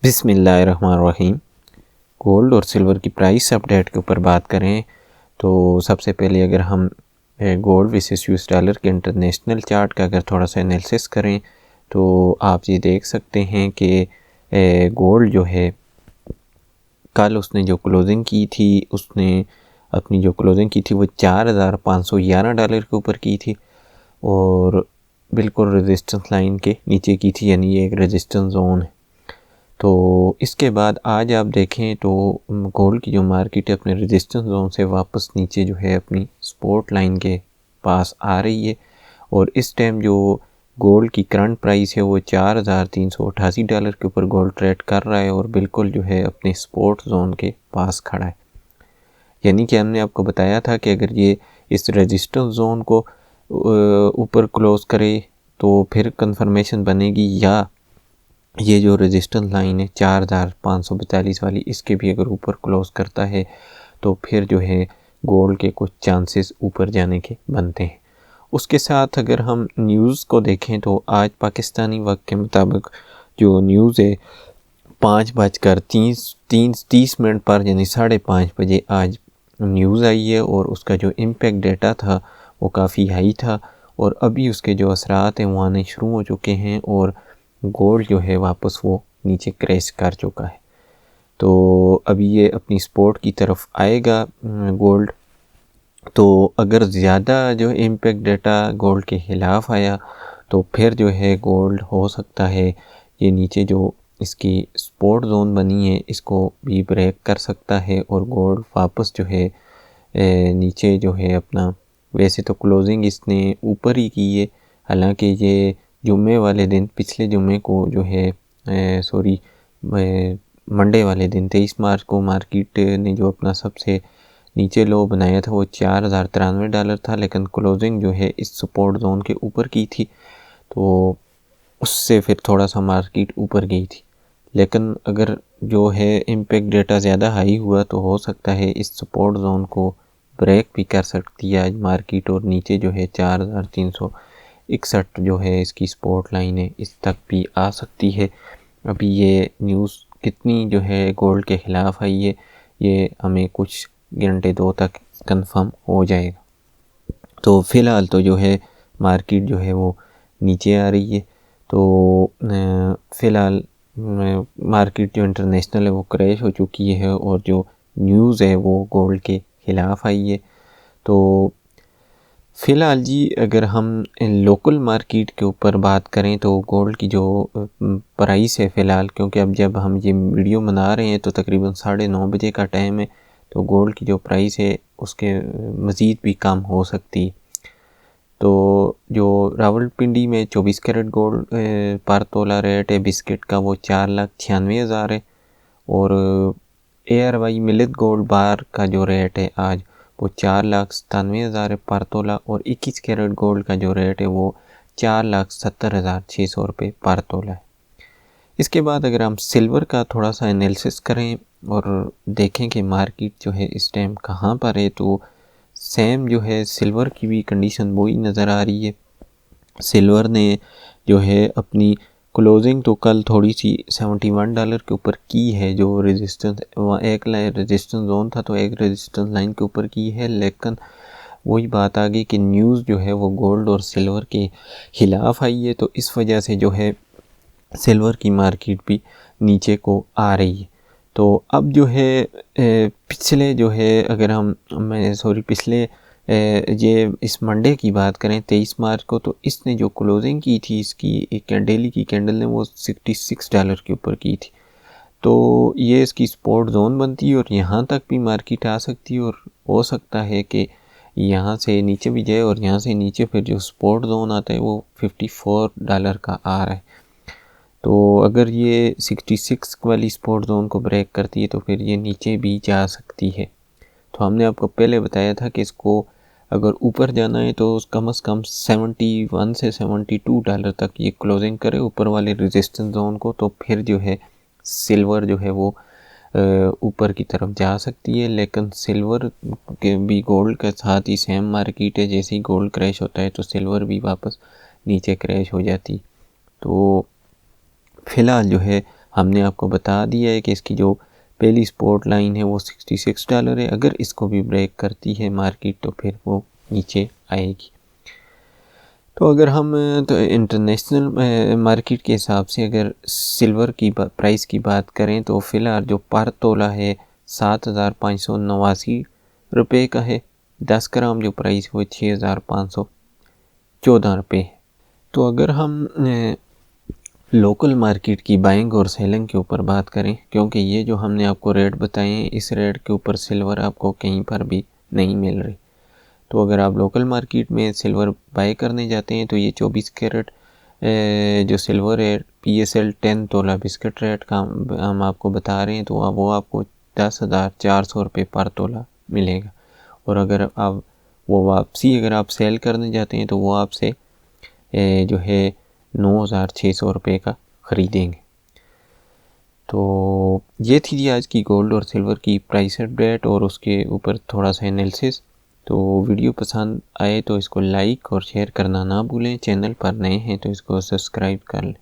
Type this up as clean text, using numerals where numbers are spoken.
बिस्मिल्लाहिर्रहमानिर्रहीम। गोल्ड और सिल्वर की प्राइस अपडेट के ऊपर बात करें तो सबसे पहले अगर हम गोल्ड वर्सेस यूएस डॉलर के इंटरनेशनल चार्ट का अगर थोड़ा सा एनालिसिस करें तो आप ये देख सकते हैं कि गोल्ड जो है कल उसने जो क्लोजिंग की थी उसने अपनी जो क्लोजिंग की थी वो $4,511 के ऊपर की थी और बिल्कुल रेजिस्टेंस लाइन के नीचे की थी, यानी ये एक रेजिस्टेंस जोन है। तो इसके बाद आज आप देखें तो गोल्ड की जो मार्केट है अपने रेजिस्टेंस जोन से वापस नीचे जो है अपनी सपोर्ट लाइन के पास आ रही है और इस टाइम जो गोल्ड की करंट प्राइस है वो $4,388 के ऊपर गोल्ड ट्रेड कर रहा है और बिल्कुल जो है अपने सपोर्ट जोन के पास खड़ा है। यानी कि हमने आपको बताया था कि अगर ये इस रेजिस्टेंस जोन को ऊपर क्लोज करे तो फिर कंफर्मेशन बनेगी, या ये जो रेजिस्टेंस लाइन है 4,542 वाली इसके भी अगर ऊपर क्लोज करता है तो फिर जो है गोल्ड के कुछ चांसेस ऊपर जाने के बनते हैं। उसके साथ अगर हम न्यूज़ को देखें तो आज पाकिस्तानी वक्त के मुताबिक जो न्यूज़ है 5:30 पर यानी 5:30 बजे आज न्यूज़ आई है और उसका जो इम्पैक्ट डेटा था वो काफ़ी हाई था और अभी उसके जो असरात हैं वो आने शुरू हो चुके हैं और गोल्ड जो है वापस वो नीचे क्रैश कर चुका है। तो अभी ये अपनी सपोर्ट की तरफ आएगा गोल्ड। तो अगर ज़्यादा जो इम्पैक्ट डेटा गोल्ड के ख़िलाफ़ आया तो फिर जो है गोल्ड हो सकता है ये नीचे जो इसकी सपोर्ट जोन बनी है इसको भी ब्रेक कर सकता है और गोल्ड वापस जो है नीचे जो है अपना, वैसे तो क्लोजिंग इसने ऊपर ही की है, हालांकि ये जुम्मे वाले दिन पिछले जुम्मे को जो है मंडे वाले दिन 23 मार्च को मार्केट ने जो अपना सबसे नीचे लो बनाया था वो $4,093 था, लेकिन क्लोजिंग जो है इस सपोर्ट जोन के ऊपर की थी तो उससे फिर थोड़ा सा मार्केट ऊपर गई थी। लेकिन अगर जो है इम्पैक्ट डेटा ज़्यादा हाई हुआ तो हो सकता है इस सपोर्ट जोन को ब्रेक भी कर सकती है आज मार्केट और नीचे जो है 4,361 जो है इसकी सपोर्ट लाइन है इस तक भी आ सकती है। अभी ये न्यूज़ कितनी जो है गोल्ड के ख़िलाफ़ आई है ये हमें कुछ घंटे 2 तक कंफर्म हो जाएगा। तो फ़िलहाल तो जो है मार्केट जो है वो नीचे आ रही है। तो फ़िलहाल मार्केट जो इंटरनेशनल है वो क्रैश हो चुकी है और जो न्यूज़ है वो गोल्ड के ख़िलाफ़ आई है। तो फ़िलहाल जी अगर हम लोकल मार्केट के ऊपर बात करें तो गोल्ड की जो प्राइस है फ़िलहाल, क्योंकि अब जब हम ये वीडियो बना रहे हैं तो तकरीबन 9:30 बजे का टाइम है, तो गोल्ड की जो प्राइस है उसके मज़ीद भी कम हो सकती है। तो जो रावलपिंडी में 24 कैरेट गोल्ड पर तोला रेट है बिस्किट का वो 4,96,000 है और ARY मिलित गोल्ड बार का जो रेट है आज वो 4,97,000 पर तोला और 21 कैरेट गोल्ड का जो रेट है वो 4,70,600 रुपये पर तोला है। इसके बाद अगर हम सिल्वर का थोड़ा सा एनालिसिस करें और देखें कि मार्केट जो है इस टाइम कहाँ पर है तो सेम जो है सिल्वर की भी कंडीशन वही नज़र आ रही है। सिल्वर ने जो है अपनी क्लोजिंग तो कल थोड़ी सी $71 के ऊपर की है, जो रेजिस्टेंस वहाँ एक रेजिस्टेंस जोन था तो एक रेजिस्टेंस लाइन के ऊपर की है, लेकिन वही बात आ गई कि न्यूज़ जो है वो गोल्ड और सिल्वर के ख़िलाफ़ आई है तो इस वजह से जो है सिल्वर की मार्केट भी नीचे को आ रही है। तो अब जो है पिछले जो है अगर हम पिछले ये इस मंडे की बात करें 23 मार्च को, तो इसने जो क्लोजिंग की थी इसकी एक डेली की कैंडल ने वो $66 के ऊपर की थी। तो ये इसकी सपोर्ट जोन बनती है और यहाँ तक भी मार्केट आ सकती है और हो सकता है कि यहाँ से नीचे भी जाए और यहाँ से नीचे फिर जो सपोर्ट जोन आता है वो $54 का आ रहा है। तो अगर ये 66 वाली सपोर्ट जोन को ब्रेक करती है तो फिर ये नीचे भी जा सकती है। तो हमने आपको पहले बताया था कि इसको अगर ऊपर जाना है तो कम से कम 71 से $72 तक ये क्लोजिंग करे ऊपर वाले रेजिस्टेंस जोन को, तो फिर जो है सिल्वर जो है वो ऊपर की तरफ जा सकती है। लेकिन सिल्वर के भी गोल्ड के साथ ही सेम मार्केट है, जैसे ही गोल्ड क्रैश होता है तो सिल्वर भी वापस नीचे क्रैश हो जाती। तो फ़िलहाल जो है हमने आपको बता दिया है कि इसकी जो पहली सपोर्ट लाइन है वो $66 है। अगर इसको भी ब्रेक करती है मार्केट तो फिर वो नीचे आएगी। तो अगर हम तो इंटरनेशनल मार्केट के हिसाब से अगर सिल्वर की प्राइस की बात करें तो फ़िलहाल जो पर तोला है 7,589 रुपये का है। 10 ग्राम जो प्राइस वो 6,514 रुपये है। तो अगर हम लोकल मार्केट की बाइंग और सेलिंग के ऊपर बात करें, क्योंकि ये जो हमने आपको रेट बताए हैं इस रेट के ऊपर सिल्वर आपको कहीं पर भी नहीं मिल रही। तो अगर आप लोकल मार्केट में सिल्वर बाय करने जाते हैं तो ये 24 कैरेट जो सिल्वर है PSL 10 तोला बिस्किट रेट का हम आपको बता रहे हैं तो वो आपको 10,400 रुपये पर तोला मिलेगा। और अगर आप वो वापसी अगर आप सेल करने जाते हैं तो वो आपसे जो है 9,600 रुपये का ख़रीदेंगे। तो ये थी जी आज की गोल्ड और सिल्वर की प्राइस अपडेट और उसके ऊपर थोड़ा सा एनालिसिस। तो वीडियो पसंद आए तो इसको लाइक और शेयर करना ना भूलें। चैनल पर नए हैं तो इसको सब्सक्राइब कर लें।